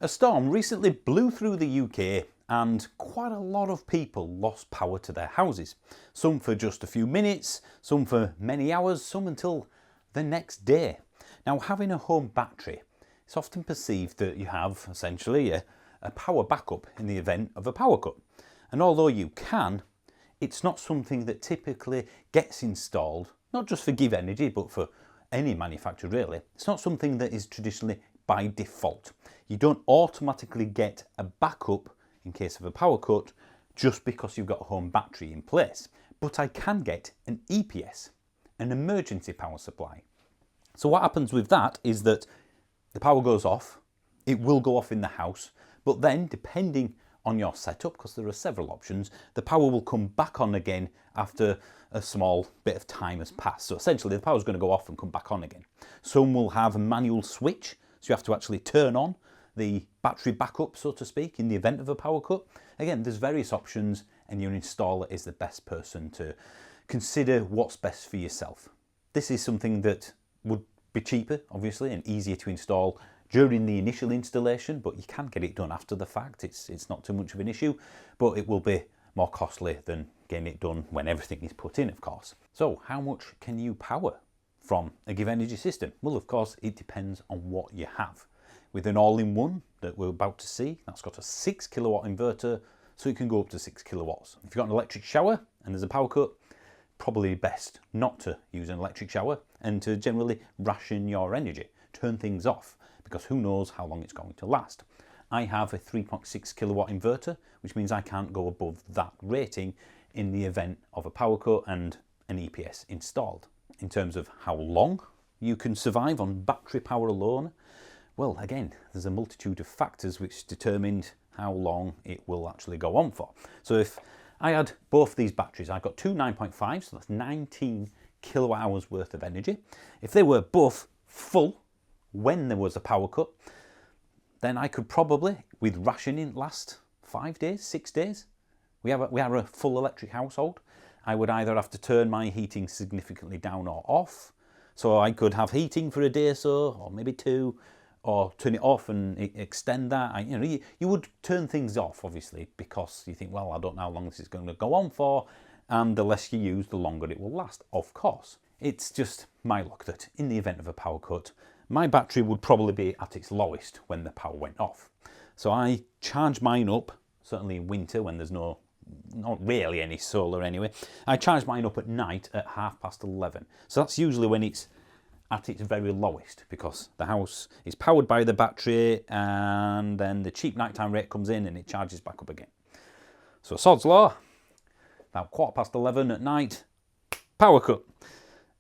A storm recently blew through the UK and quite a lot of people lost power to their houses. Some for just a few minutes, some for many hours, some until the next day. Now, having a home battery, it's often perceived that you have essentially a power backup in the event of a power cut. And although you can, it's not something that typically gets installed, not just for GivEnergy, but for any manufacturer really. It's not something that is traditionally by default. You don't automatically get a backup in case of a power cut just because you've got a home battery in place. But I can get an EPS, an emergency power supply. So what happens with that is that the power goes off, it will go off in the house, but then depending on your setup, because there are several options, the power will come back on again after a small bit of time has passed. So essentially the power is going to go off and come back on again. Some will have a manual switch, so you have to actually turn on the battery backup, so to speak, in the event of a power cut. Again, there's various options and your installer is the best person to consider what's best for yourself. This is something that would be cheaper, obviously, and easier to install during the initial installation, but you can get it done after the fact. It's not too much of an issue, but it will be more costly than getting it done when everything is put in, of course. So how much can you power from a GivEnergy system? Well, of course, it depends on what you have. With an all-in-one that we're about to see, that's got a 6 kilowatt inverter, so it can go up to 6 kilowatts. If you've got an electric shower and there's a power cut, probably best not to use an electric shower and to generally ration your energy, turn things off, because who knows how long it's going to last. I have a 3.6 kilowatt inverter, which means I can't go above that rating in the event of a power cut and an EPS installed. In terms of how long you can survive on battery power alone, well, again, there's a multitude of factors which determined how long it will actually go on for. So if I had both these batteries, I've got two 9.5, so that's 19 kilowatt hours worth of energy. If they were both full when there was a power cut, then I could probably, with rationing, last 5 days, 6 days. We are a full electric household. I would either have to turn my heating significantly down or off, so I could have heating for a day or so, or maybe two, or turn it off and extend that. You would turn things off, obviously, because you think, well, I don't know how long this is going to go on for, and the less you use, the longer it will last, of course. It's just my luck that in the event of a power cut, my battery would probably be at its lowest when the power went off. So I charge mine up, certainly in winter when there's not really any solar anyway. I charge mine up at night at 11:30. So that's usually when it's at its very lowest, because the house is powered by the battery and then the cheap nighttime rate comes in and it charges back up again. So sod's law, about 11:15 at night, power cut,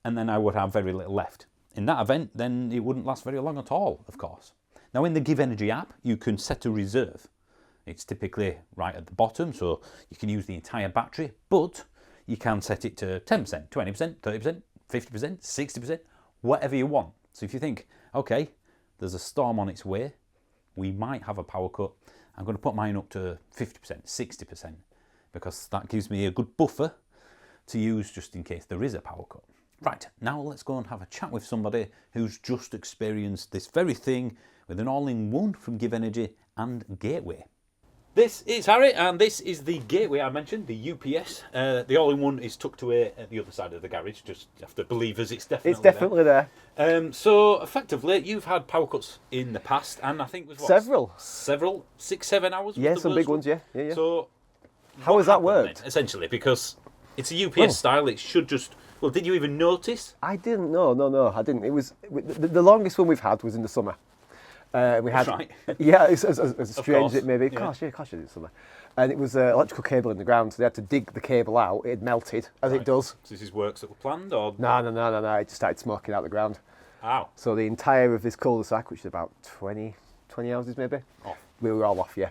and then I would have very little left. In that event, then it wouldn't last very long at all, of course. Now in the GivEnergy app, you can set a reserve. It's typically right at the bottom, so you can use the entire battery, but you can set it to 10%, 20%, 30%, 50%, 60%, whatever you want. So if you think, okay, there's a storm on its way, we might have a power cut, I'm going to put mine up to 50%, 60%, because that gives me a good buffer to use just in case there is a power cut. Right, now let's go and have a chat with somebody who's just experienced this very thing with an all-in-one from GivEnergy and Gateway. This is Harry, and this is the Gateway I mentioned, the UPS. The all-in-one is tucked away at the other side of the garage, just after believers, it's definitely there. So, effectively, you've had power cuts in the past, and I think it was what? Several? 6, 7 hours? Yeah, some big ones, yeah. So, how has that worked? Then, essentially, because it's a UPS style, it should just... Well, did you even notice? I didn't, no, I didn't. It was... The longest one we've had was in the summer. We had, right. Yeah, as strange as it may be. Yeah. Gosh, it did summer. And it was electrical cable in the ground, so they had to dig the cable out. It had melted, as it does. So this is works that were planned, or...? No. It just started smoking out the ground. Ow. So the entire of this cul-de-sac, which is about 20 houses maybe, we were all off, yeah.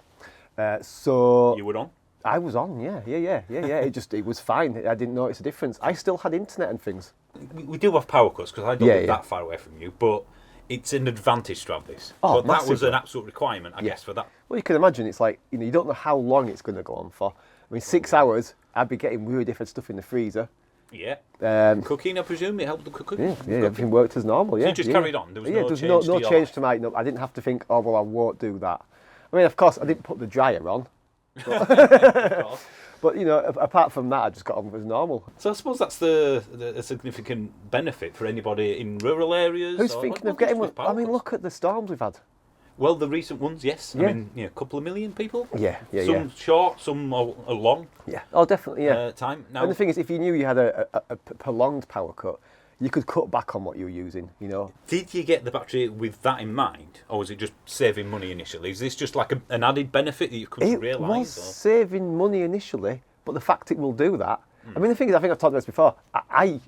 So... You were on? I was on, yeah. It was fine. I didn't notice a difference. I still had internet and things. We do have power cuts, because I don't live that far away from you, but... It's an advantage to have this. But that was an absolute requirement, I guess, for that. Well, you can imagine, it's like, you don't know how long it's going to go on for. I mean, 6 hours, I'd be getting really different stuff in the freezer. Yeah. Cooking, I presume, it helped the cooking? Yeah, everything worked as normal, yeah. So you just carried on? There was no change to my... No, I didn't have to think, oh, well, I won't do that. I mean, of course, I didn't put the dryer on. Of course. But, you know, apart from that, I just got on with normal. So I suppose that's a significant benefit for anybody in rural areas. Who's thinking of getting one? I mean, look at the storms we've had. Well, the recent ones, yes. Yeah. I mean, a couple of million people. Yeah. Some short, some a long. Yeah. Oh, definitely. Yeah. Time. Now, And the thing is, if you knew you had a prolonged power cut, you could cut back on what you were using. You know. did you get the battery with that in mind, or was it just saving money initially? Is this just like an added benefit that you couldn't It realise? was saving money initially, but the fact it will do that. I mean, the thing is, I think I've talked about this before. I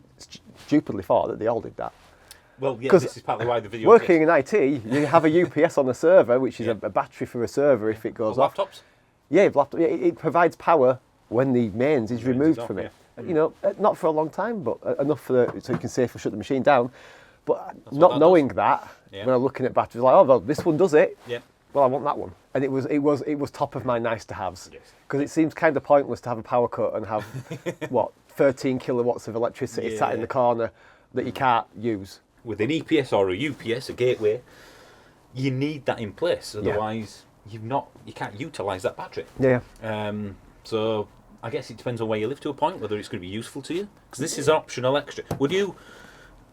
stupidly thought that they all did that. Well, yeah, 'Cause this is partly why the video. Working in IT, you have a UPS on the server, which is a battery for a server if it goes off. Laptops. Yeah, laptop. Yeah, it provides power when the mains is removed off, from it. yeah. You know, not for a long time, but enough so you can safely shut the machine down. But what not that knowing that, Yeah. when I'm looking at batteries, like, oh, well, this one does it. Yeah. Well, I want that one. And it was top of my nice to haves. Yes. Because it seems kind of pointless to have a power cut and have 13 kilowatts of electricity sat in the corner that you can't use. With an EPS or a UPS, a gateway, you need that in place. Otherwise, you can't utilise that battery. Yeah. So I guess it depends on where you live to a point, whether it's going to be useful to you. Because this is optional extra. Would you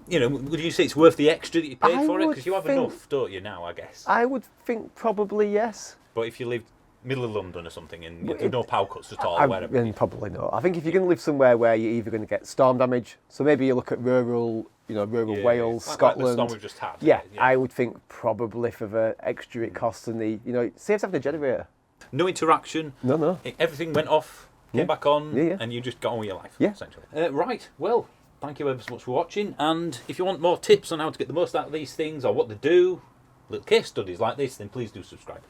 say it's worth the extra that you paid for it? Because you have enough, don't you, now, I guess? I would think probably yes. But if you live middle of London or something and there's no power cuts at all, wherever. Then probably not. I think if you're going to live somewhere where you're either going to get storm damage, so maybe you look at rural Wales, like Scotland. the storm we've just had. Yeah, I would think probably for the extra it costs and it saves having a generator. No interaction. No. Everything went off, came back on, Yeah. and you just got on with your life, Yeah. essentially. Right, well, thank you ever so much for watching. And if you want more tips on how to get the most out of these things or what to do, little case studies like this, then please do subscribe.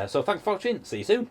So thanks for watching. See you soon.